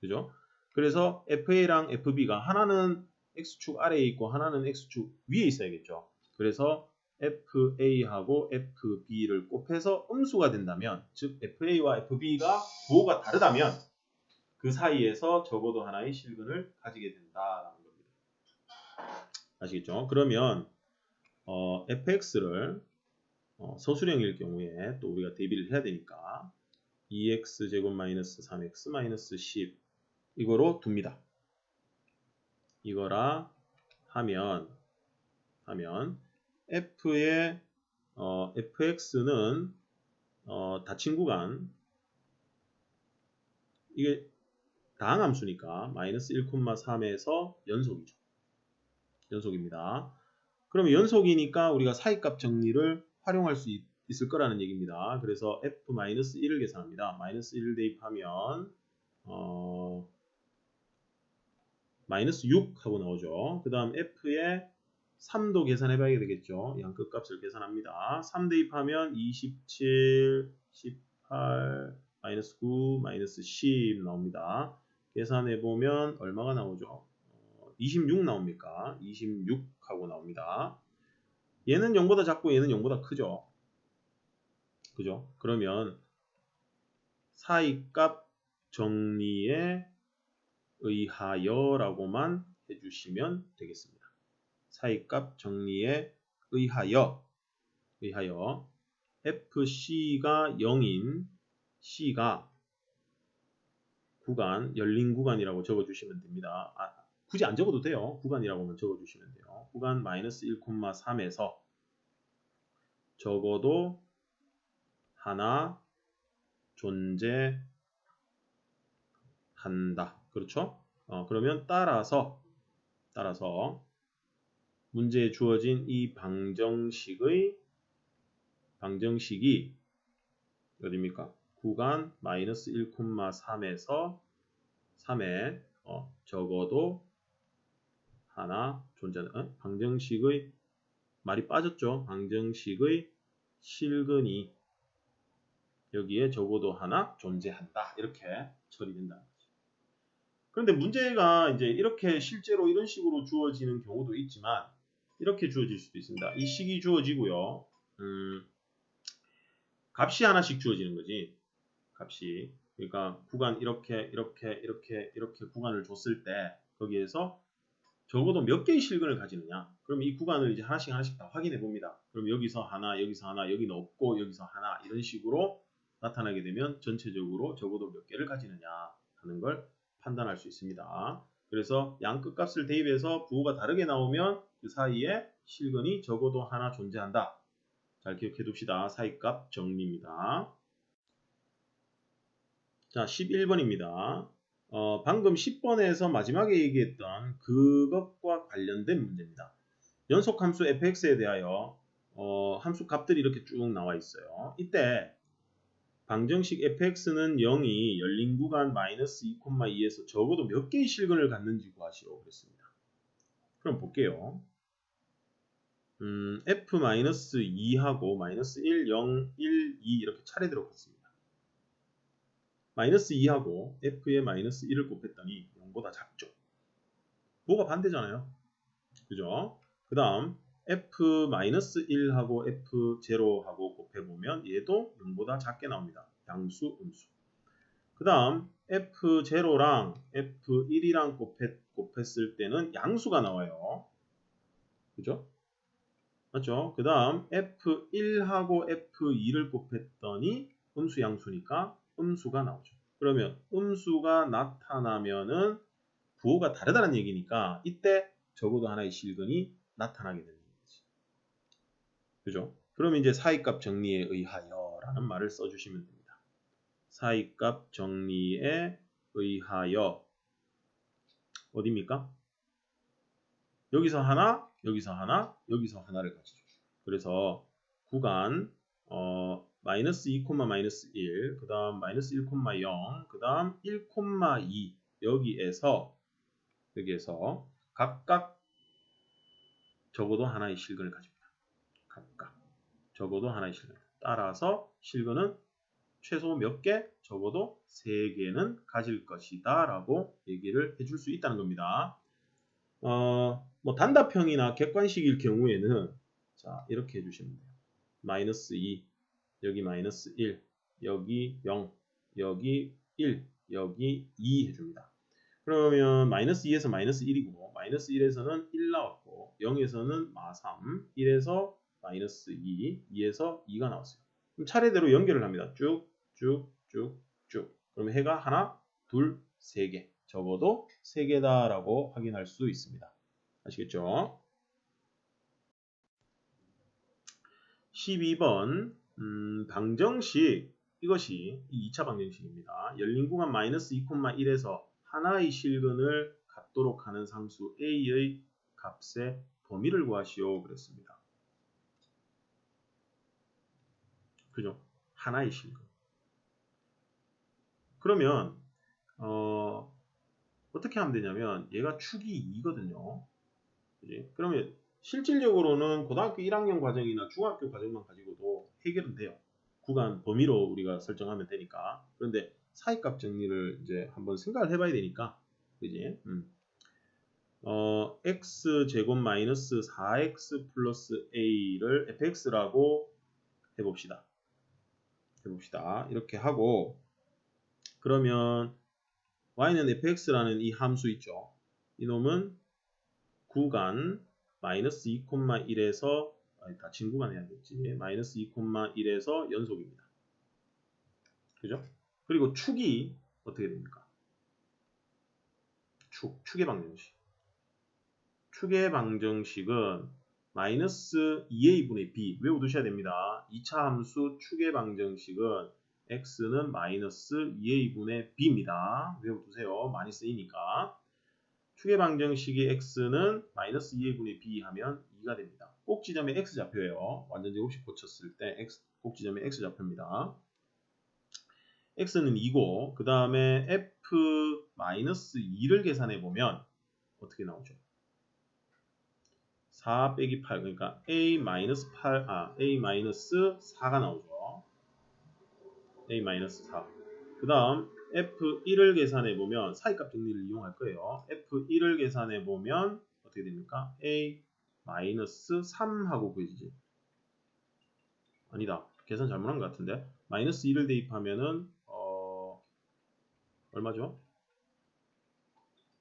그죠? 그래서 FA랑 FB가 하나는 X축 아래에 있고 하나는 X축 위에 있어야겠죠. 그래서 FA하고 FB를 곱해서 음수가 된다면, 즉 FA와 FB가 부호가 다르다면 그 사이에서 적어도 하나의 실근을 가지게 된다라는 겁니다. 아시겠죠? 그러면 fx를 서술형일 경우에 또 우리가 대비를 해야 되니까 2x제곱 마이너스 3x 마이너스 10 이거로 둡니다. 이거라 하면 f의 fx는 닫힌 구간 이게 다항함수니까 마이너스 1,3에서 연속입니다. 그러면 연속이니까 우리가 사이값 정리를 활용할 수 있을 거라는 얘기입니다. 그래서 f-1을 계산합니다. 마이너스 1을 대입하면 마이너스 6 하고 나오죠. 그 다음 f의 3도 계산해봐야 되겠죠. 양끝값을 계산합니다. 3 대입하면 27, 18, 마이너스 9, 마이너스 10 나옵니다. 계산해보면 얼마가 나오죠? 26 나옵니까? 26 하고 나옵니다. 얘는 0보다 작고 얘는 0보다 크죠. 그죠? 그러면 사이값 정리에 의하여 라고만 해주시면 되겠습니다. 사이값 정리에 의하여 FC가 0인 C가 구간, 열린 구간이라고 적어주시면 됩니다. 굳이 안 적어도 돼요. 구간이라고만 적어주시면 돼요. 구간 마이너스 1,3에서 적어도 하나 존재한다. 그렇죠? 그러면 따라서 문제에 주어진 이 방정식이 어디입니까? 구간 마이너스 1,3에서 3에 적어도 하나 존재한다. 방정식의 말이 빠졌죠. 방정식의 실근이 여기에 적어도 하나 존재한다. 이렇게 처리된다는 거죠. 그런데 문제가 이제 이렇게 실제로 이런 식으로 주어지는 경우도 있지만 이렇게 주어질 수도 있습니다. 이 식이 주어지고요. 값이 하나씩 주어지는 거지. 값이. 그러니까 구간 이렇게 구간을 줬을 때 거기에서 적어도 몇 개의 실근을 가지느냐. 그럼 이 구간을 이제 하나씩 다 확인해 봅니다. 그럼 여기서 하나, 여기는 없고 여기서 하나 이런 식으로 나타나게 되면 전체적으로 적어도 몇 개를 가지느냐 하는 걸 판단할 수 있습니다. 그래서 양끝 값을 대입해서 부호가 다르게 나오면 그 사이에 실근이 적어도 하나 존재한다. 잘 기억해 둡시다. 사이값 정리입니다. 자, 11번입니다. 방금 10번에서 마지막에 얘기했던 그것과 관련된 문제입니다. 연속함수 fx에 대하여 함수 값들이 이렇게 쭉 나와 있어요. 이때 방정식 fx는 0이 열린 구간 마이너스 2,2에서 적어도 몇 개의 실근을 갖는지 구하시오 그랬습니다. 그럼 볼게요. f-2하고 마이너스 1, 0, 1, 2 이렇게 차례대로 갔습니다. 마이너스 2하고 f에 마이너스 1을 곱했더니 0보다 작죠. 부호가 반대잖아요. 그죠? 그 다음 f-1하고 f0하고 곱해보면 얘도 0보다 작게 나옵니다. 양수, 음수. 그 다음 f0랑 f1이랑 곱했을 때는 양수가 나와요. 그죠? 맞죠? 그 다음 f1하고 f2를 곱했더니 음수 양수니까 음수가 나오죠. 그러면 음수가 나타나면은 부호가 다르다는 얘기니까 이때 적어도 하나의 실근이 나타나게 되는 거지. 그죠? 그러면 이제 사이값 정리에 의하여 라는 말을 써주시면 됩니다. 사이값 정리에 의하여 어디입니까? 여기서 하나, 여기서 하나, 여기서 하나를 가지죠. 그래서 구간 마이너스 2, 마이너스 1, 그 다음 마이너스 1, 0, 그 다음 1, 2 여기에서 각각 적어도 하나의 실근을 가집니다. 각각 적어도 하나의 실근. 따라서 실근은 최소 몇 개? 적어도 3개는 가질 것이다 라고 얘기를 해줄 수 있다는 겁니다. 뭐 단답형이나 객관식일 경우에는 자 이렇게 해주시면 돼요. 마이너스 2, 여기 마이너스 1, 여기 0, 여기 1, 여기 2 해줍니다. 그러면 마이너스 2에서 마이너스 1이고 마이너스 1에서는 1 나왔고 0에서는 마3, 1에서 마이너스 2, 2에서 2가 나왔어요. 그럼 차례대로 연결을 합니다. 쭉. 그러면 해가 하나, 둘, 3개. 적어도 3개다라고 확인할 수 있습니다. 아시겠죠? 12번 방정식 이것이 2차 방정식입니다. 열린 구간 마이너스 2,1에서 하나의 실근을 갖도록 하는 상수 a의 값의 범위를 구하시오 그랬습니다. 그죠? 하나의 실근. 그러면 어떻게 하면 되냐면 얘가 축이 2거든요. 그지? 그러면 실질적으로는 고등학교 1학년 과정이나 중학교 과정만 가지고도 해결은 돼요. 구간 범위로 우리가 설정하면 되니까. 그런데 사이값 정리를 이제 한번 생각을 해봐야 되니까, 그지? x 제곱 마이너스 4x 플러스 a를 fx라고 해봅시다. 이렇게 하고 그러면 y는 fx라는 이 함수 있죠. 이놈은 구간 마이너스 2,1에서 닫힌 구간 해야겠지. 마이너스 2,1에서 연속입니다. 그죠? 그리고 축이 어떻게 됩니까? 축의 방정식. 축의 방정식은 마이너스 2a분의 b 외워두셔야 됩니다. 2차 함수 축의 방정식은 x는 마이너스 2a분의 b입니다. 외워두세요. 많이 쓰이니까. 축의 방정식이 x는 마이너스 2a분의 b 하면 2가 됩니다. 꼭 지점에 x좌표예요. 완전 제곱식 고쳤을 때 꼭 지점에 x좌표입니다. x는 2고 그 다음에 f-2를 계산해 보면 어떻게 나오죠? 4 빼기 8 그러니까 a-4가 나오죠. a-4 그 다음 f1을 계산해 보면 사이값 정리를 이용할 거예요. f1을 계산해 보면 어떻게 됩니까? a-3하고 구해지지. 아니다. 계산 잘못한 것 같은데. 마이너스 2를 대입하면은 얼마죠?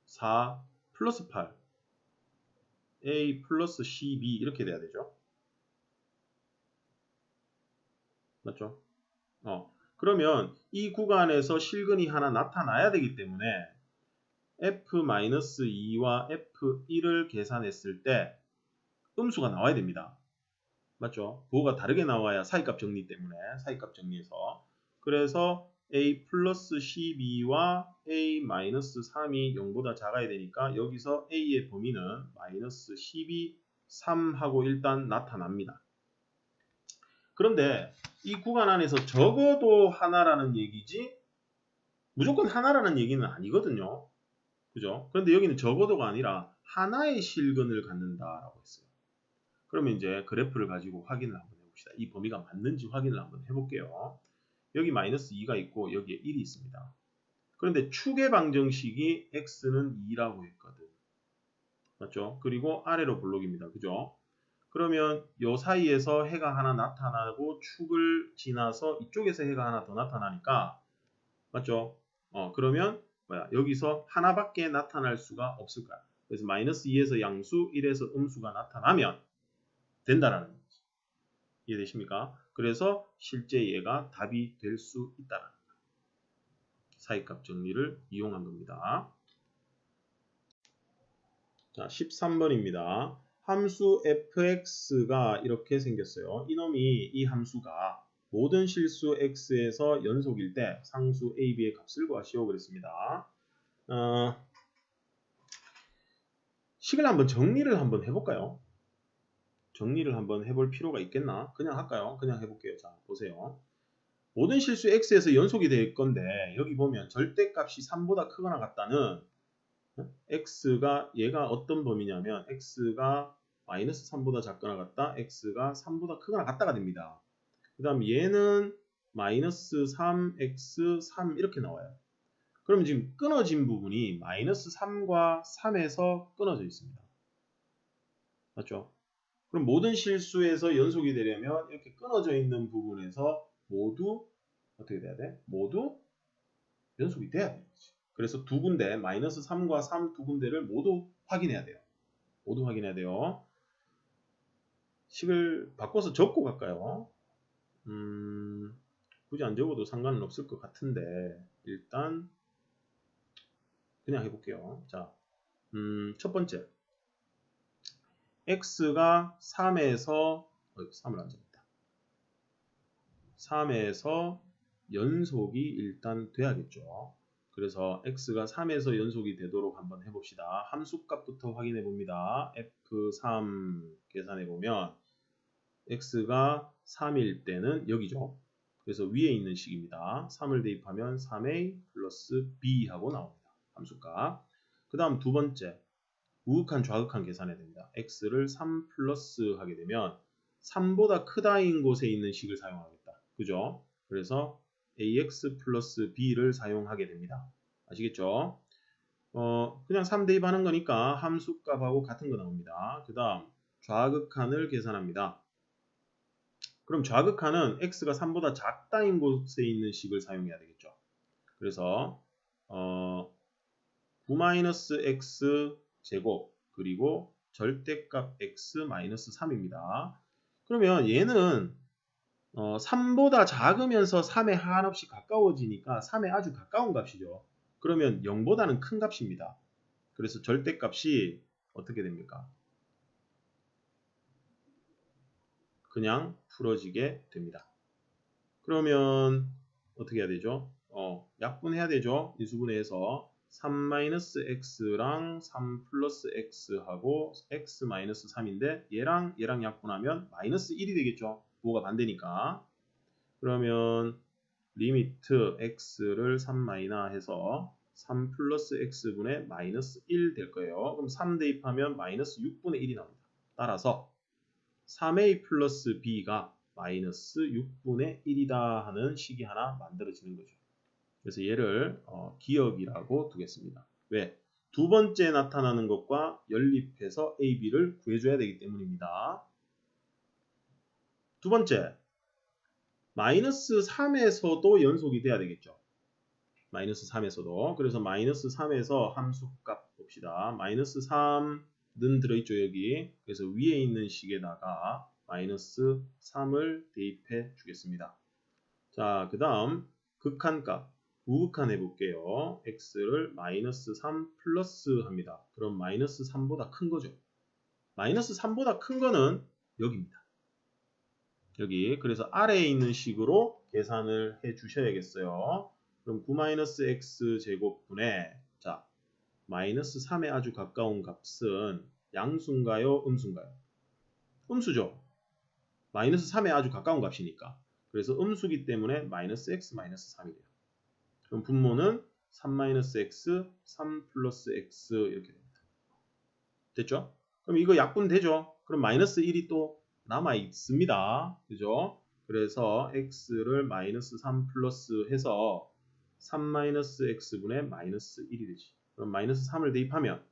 4 플러스 8 a 플러스 cb 이렇게 돼야 되죠. 맞죠? 그러면 이 구간에서 실근이 하나 나타나야 되기 때문에 f-2와 f1을 계산했을 때 음수가 나와야 됩니다. 맞죠? 부호가 다르게 나와야 사이값 정리 때문에 사이값 정리해서 그래서 a 플러스 12와 a 마이너스 3이 0보다 작아야 되니까 여기서 a의 범위는 마이너스 12, 3하고 일단 나타납니다. 그런데 이 구간 안에서 적어도 하나라는 얘기지 무조건 하나라는 얘기는 아니거든요. 그죠? 그런데 여기는 적어도가 아니라 하나의 실근을 갖는다라고 했어요. 그러면 이제 그래프를 가지고 확인을 한번 해봅시다. 이 범위가 맞는지 확인을 한번 해볼게요. 여기 마이너스 2가 있고 여기에 1이 있습니다. 그런데 축의 방정식이 x는 2라고 했거든. 맞죠? 그리고 아래로 블록입니다. 그죠? 그러면 요 사이에서 해가 하나 나타나고 축을 지나서 이쪽에서 해가 하나 더 나타나니까 맞죠? 그러면 여기서 하나밖에 나타날 수가 없을까요? 그래서 마이너스 2에서 양수, 1에서 음수가 나타나면 된다라는 거지. 이해되십니까? 그래서 실제 얘가 답이 될 수 있다는 거예요. 사이값 정리를 이용한 겁니다. 자, 13번입니다. 함수 fx가 이렇게 생겼어요. 이놈이 이 함수가 모든 실수 x에서 연속일 때 상수 a, b의 값을 구하시오 그랬습니다. 식을 한번 정리를 한번 해볼까요? 정리를 한번 해볼 필요가 있겠나? 그냥 할까요? 그냥 해볼게요. 자, 보세요. 모든 실수 x에서 연속이 될 건데 여기 보면 절대값이 3보다 크거나 같다는 x가 얘가 어떤 범위냐면 x가 마이너스 3보다 작거나 같다, x가 3보다 크거나 같다가 됩니다. 그 다음 얘는 마이너스 3, x, 3 이렇게 나와요. 그럼 지금 끊어진 부분이 마이너스 3과 3에서 끊어져 있습니다. 맞죠? 그럼 모든 실수에서 연속이 되려면 이렇게 끊어져 있는 부분에서 모두 어떻게 돼야 돼? 모두 연속이 돼야 돼요. 그래서 두 군데, 마이너스 3과 3 두 군데를 모두 확인해야 돼요. 모두 확인해야 돼요. 식을 바꿔서 적고 갈까요? 굳이 안 적어도 상관은 없을 것 같은데 일단 그냥 해볼게요. 자, 첫 번째 x가 3에서 3을 안 적었다. 3에서 연속이 일단 돼야겠죠. 그래서 x가 3에서 연속이 되도록 한번 해봅시다. 함수값부터 확인해 봅니다. f3 계산해 보면 x가 3일 때는 여기죠. 그래서 위에 있는 식입니다. 3을 대입하면 3a 플러스 b 하고 나옵니다. 함수값. 그 다음 두 번째 우극한 좌극한 계산해야 됩니다. x를 3 플러스 하게 되면 3보다 크다인 곳에 있는 식을 사용하겠다. 그죠? 그래서 ax 플러스 b를 사용하게 됩니다. 아시겠죠? 그냥 3 대입하는 거니까 함수값하고 같은 거 나옵니다. 그 다음 좌극한을 계산합니다. 그럼 좌극한은 x가 3보다 작다인 곳에 있는 식을 사용해야 되겠죠. 그래서 9-x 제곱 그리고 절대값 x-3입니다. 그러면 얘는 3보다 작으면서 3에 한없이 가까워지니까 3에 아주 가까운 값이죠. 그러면 0보다는 큰 값입니다. 그래서 절대값이 어떻게 됩니까? 그냥 풀어지게 됩니다. 그러면 어떻게 해야 되죠? 약분해야 되죠. 인수분해해서 3-x랑 3 플러스 x하고 x-3인데 얘랑 약분하면 마이너스 1이 되겠죠. 부호가 반대니까. 그러면 리미트 x를 3 마이너 해서 3 플러스 x분의 마이너스 1 될 거예요. 그럼 3 대입하면 마이너스 6분의 1이 나옵니다. 따라서 3a 플러스 b가 마이너스 6분의 1이다 하는 식이 하나 만들어지는 거죠. 그래서 얘를 기억이라고 두겠습니다. 왜? 두 번째 나타나는 것과 연립해서 a, b를 구해줘야 되기 때문입니다. 두 번째, 마이너스 3에서도 연속이 돼야 되겠죠. 마이너스 3에서도. 그래서 마이너스 3에서 함수값 봅시다. 마이너스 3는 들어있죠, 여기. 그래서 위에 있는 식에다가 마이너스 3을 대입해 주겠습니다. 자, 그 다음 극한값, 우극한 해볼게요. x를 마이너스 3 플러스 합니다. 그럼 마이너스 3보다 큰 거죠. 마이너스 3보다 큰 거는 여기입니다. 여기. 그래서 아래에 있는 식으로 계산을 해 주셔야겠어요. 그럼 9-x 제곱분의 자 마이너스 3에 아주 가까운 값은 양수인가요? 음수인가요? 음수죠. 마이너스 3에 아주 가까운 값이니까. 그래서 음수기 때문에 마이너스 x 마이너스 3이래요. 그럼 분모는 3-x, 3 플러스 x 이렇게 됩니다. 됐죠? 그럼 이거 약분되죠? 그럼 마이너스 1이 또 남아 있습니다. 그죠? 그래서 x를 마이너스 3 플러스 해서 3-x분의 마이너스 1이 되지. 그럼 마이너스 3을 대입하면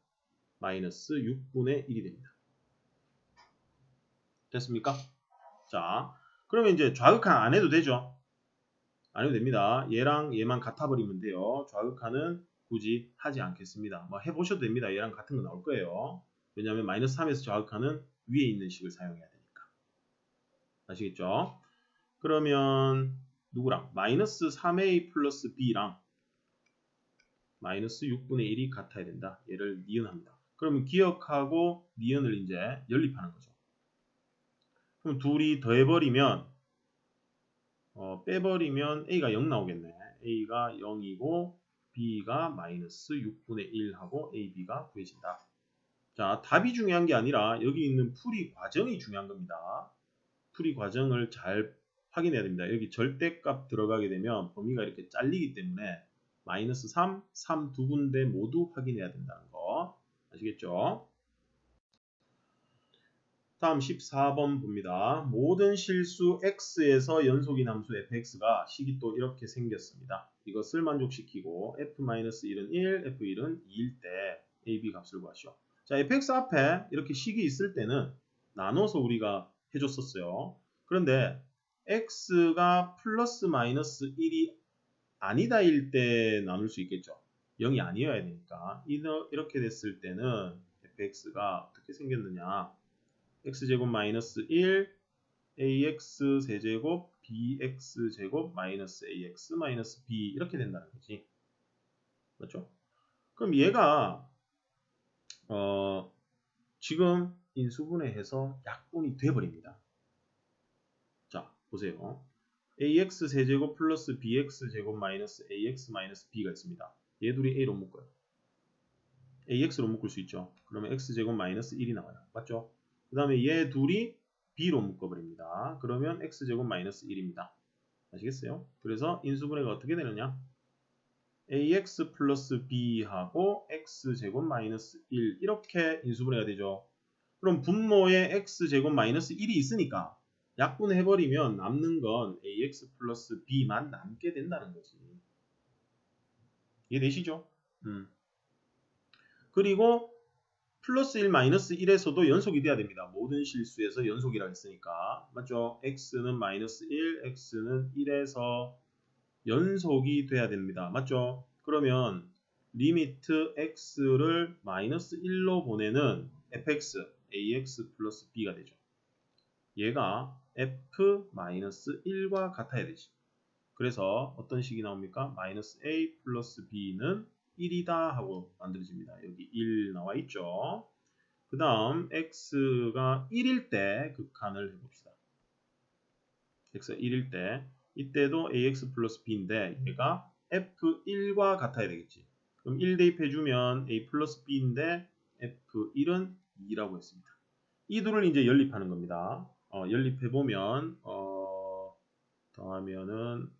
마이너스 6분의 1이 됩니다. 됐습니까? 자, 그러면 이제 좌극한 안 해도 되죠? 안 해도 됩니다. 얘랑 얘만 같아버리면 돼요. 좌극한은 굳이 하지 않겠습니다. 뭐 해보셔도 됩니다. 얘랑 같은 거 나올 거예요. 왜냐하면 마이너스 3에서 좌극한은 위에 있는 식을 사용해야 되니까. 아시겠죠? 그러면 누구랑? 마이너스 3a 플러스 b랑 마이너스 6분의 1이 같아야 된다. 얘를 니은합니다. 그러면 기억하고 니은을 이제 연립하는 거죠. 그럼 둘이 더해버리면 빼버리면 a가 0 나오겠네. a가 0이고 b가 마이너스 6분의 1하고 ab가 구해진다. 자, 답이 중요한 게 아니라 여기 있는 풀이 과정이 중요한 겁니다. 풀이 과정을 잘 확인해야 됩니다. 여기 절대값 들어가게 되면 범위가 이렇게 잘리기 때문에 마이너스 3, 3 두 군데 모두 확인해야 된다는 거 아시겠죠? 다음 14번 봅니다. 모든 실수 x에서 연속인 함수 fx가 식이 또 이렇게 생겼습니다. 이것을 만족시키고 f-1은 1, f1은 2일 때 ab 값을 구하시오. 자, fx 앞에 이렇게 식이 있을 때는 나눠서 우리가 해줬었어요. 그런데 x가 플러스 마이너스 1이 아니다일 때 나눌 수 있겠죠. 0이 아니어야 되니까. 이렇게 됐을 때는 fx가 어떻게 생겼느냐. x제곱 마이너스 1 ax 세제곱 bx 제곱 마이너스 ax 마이너스 b 이렇게 된다는 거지. 맞죠? 그럼 얘가 지금 인수분해해서 약분이 돼버립니다. 자, 보세요. ax 세제곱 플러스 bx 제곱 마이너스 ax 마이너스 b가 있습니다. 얘 둘이 a로 묶어요. ax로 묶을 수 있죠. 그러면 x제곱 마이너스 1이 나와요. 맞죠? 그 다음에 얘 둘이 b로 묶어버립니다. 그러면 x제곱 마이너스 1입니다. 아시겠어요? 그래서 인수분해가 어떻게 되느냐? ax 플러스 b하고 x제곱 마이너스 1 이렇게 인수분해가 되죠. 그럼 분모에 x제곱 마이너스 1이 있으니까 약분해버리면 남는 건 ax 플러스 b만 남게 된다는 거지. 이해되시죠? 그리고 플러스 1, 마이너스 1에서도 연속이 돼야 됩니다. 모든 실수에서 연속이라고 했으니까. 맞죠? x는 마이너스 1, x는 1에서 연속이 돼야 됩니다. 맞죠? 그러면 리미트 x를 마이너스 1로 보내는 fx, ax 플러스 b가 되죠. 얘가 f 마이너스 1과 같아야 되지. 그래서 어떤 식이 나옵니까? 마이너스 a 플러스 b는 1이다 하고 만들어집니다. 여기 1 나와 있죠. 그 다음 x가 1일 때 극한을 해봅시다. x가 1일 때 이때도 ax 플러스 b인데 얘가 f1과 같아야 되겠지. 그럼 1 대입해주면 a 플러스 b인데 f1은 2라고 했습니다. 이 둘을 이제 연립하는 겁니다. 연립해보면 더하면은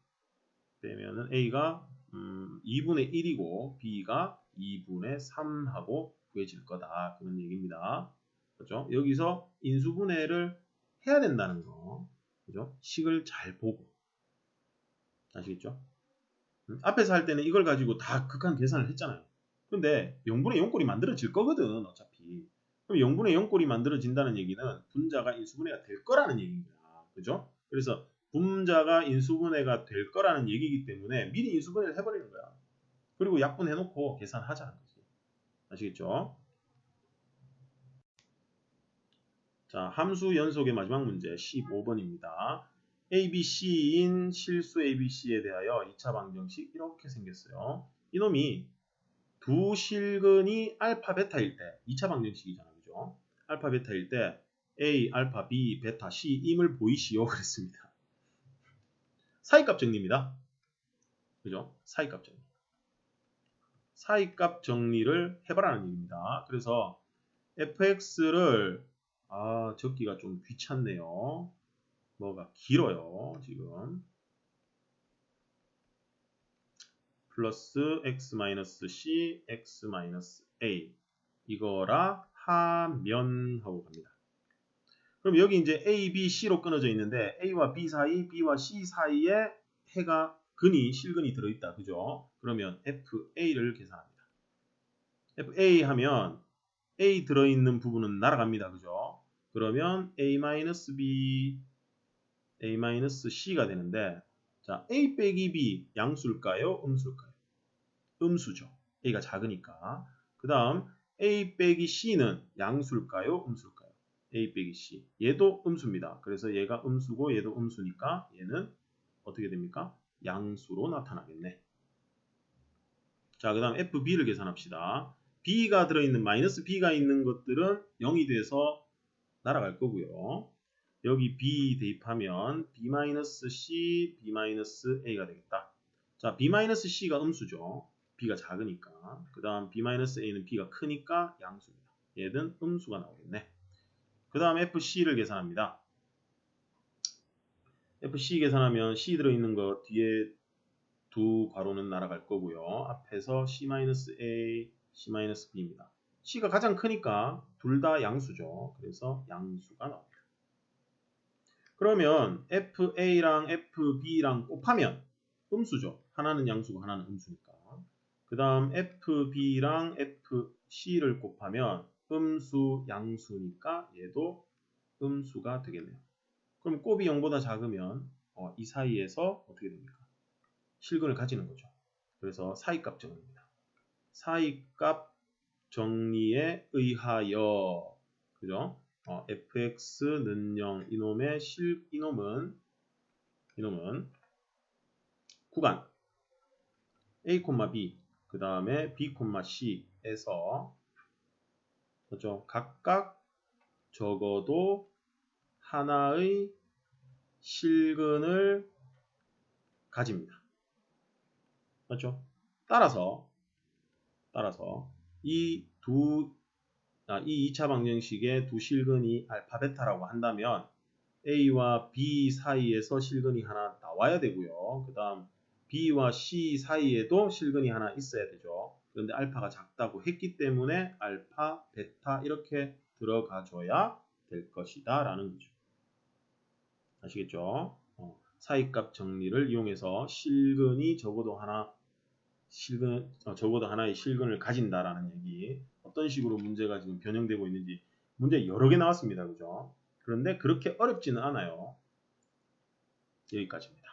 빼면은 A가 2분의 1이고 B가 2분의 3하고 구해질 거다. 그런 얘기입니다. 그죠? 여기서 인수분해를 해야 된다는 거. 그죠? 식을 잘 보고. 아시겠죠? 앞에서 할 때는 이걸 가지고 다 극한 계산을 했잖아요. 근데 0분의 0꼴이 만들어질 거거든, 어차피. 그럼 0분의 0꼴이 만들어진다는 얘기는 분자가 인수분해가 될 거라는 얘기입니다. 그죠? 그래서 분자가 인수분해가 될 거라는 얘기이기 때문에 미리 인수분해를 해버리는 거야. 그리고 약분해놓고 계산하자는 거지. 아시겠죠? 자, 함수 연속의 마지막 문제 15번입니다. ABC인 실수 ABC에 대하여 2차 방정식 이렇게 생겼어요. 이놈이 두 실근이 알파 베타일 때 2차 방정식이잖아요. 그죠? 알파 베타일 때 A, 알파, B, 베타, C 임을 보이시오 그랬습니다. 사이값 정리입니다. 그죠? 사이값 정리. 사이값 정리를 해봐라는 얘기입니다. 그래서 fx를 적기가 좀 귀찮네요. 뭐가 길어요. 지금 플러스 x-c, x-a 이거라 하면 하고 갑니다. 그럼 여기 이제 A, B, C로 끊어져 있는데 A와 B 사이, B와 C 사이에 해가 실근이 들어있다. 그죠? 그러면 FA를 계산합니다. FA 하면 A 들어있는 부분은 날아갑니다. 그죠? 그러면 A-B, A-C가 되는데 자, A 빼기 B 양수일까요? 음수일까요? 음수죠. A가 작으니까. 그 다음 A 빼기 C는 양수일까요? 음수일까요? A 빼기 C. 얘도 음수입니다. 그래서 얘가 음수고 얘도 음수니까 얘는 어떻게 됩니까? 양수로 나타나겠네. 자, 그 다음 FB를 계산합시다. B가 들어있는 마이너스 B가 있는 것들은 0이 돼서 날아갈 거고요. 여기 B 대입하면 B-C, B-A가 되겠다. 자, B-C가 음수죠. B가 작으니까. 그 다음 B-A는 B가 크니까 양수입니다. 얘는 음수가 나오겠네. 그 다음 FC를 계산합니다. FC 계산하면 C 들어있는 거 뒤에 두 괄호는 날아갈 거고요. 앞에서 C-A, C-B입니다. C가 가장 크니까 둘 다 양수죠. 그래서 양수가 나옵니다. 그러면 FA랑 FB랑 곱하면 음수죠. 하나는 양수고 하나는 음수니까. 그 다음 FB랑 FC를 곱하면 음수, 양수니까 얘도 음수가 되겠네요. 그럼 곱이 0보다 작으면 이 사이에서 어떻게 됩니까? 실근을 가지는 거죠. 그래서 사이값 정리입니다. 사이값 정리에 의하여 그죠? fx는 0 이놈은 구간 a, b 그 다음에 b, c에서 그죠? 각각 적어도 하나의 실근을 가집니다. 맞죠? 따라서 이 2차 방정식의 두 실근이 알파 베타라고 한다면 A와 B 사이에서 실근이 하나 나와야 되고요. 그 다음 B와 C 사이에도 실근이 하나 있어야 되죠. 그런데 알파가 작다고 했기 때문에 알파, 베타 이렇게 들어가줘야 될 것이다 라는 거죠. 아시겠죠? 사이값 정리를 이용해서 실근이 적어도 하나의 실근을 가진다라는 얘기. 어떤 식으로 문제가 지금 변형되고 있는지 문제 여러 개 나왔습니다. 그죠? 그런데 그렇게 어렵지는 않아요. 여기까지입니다.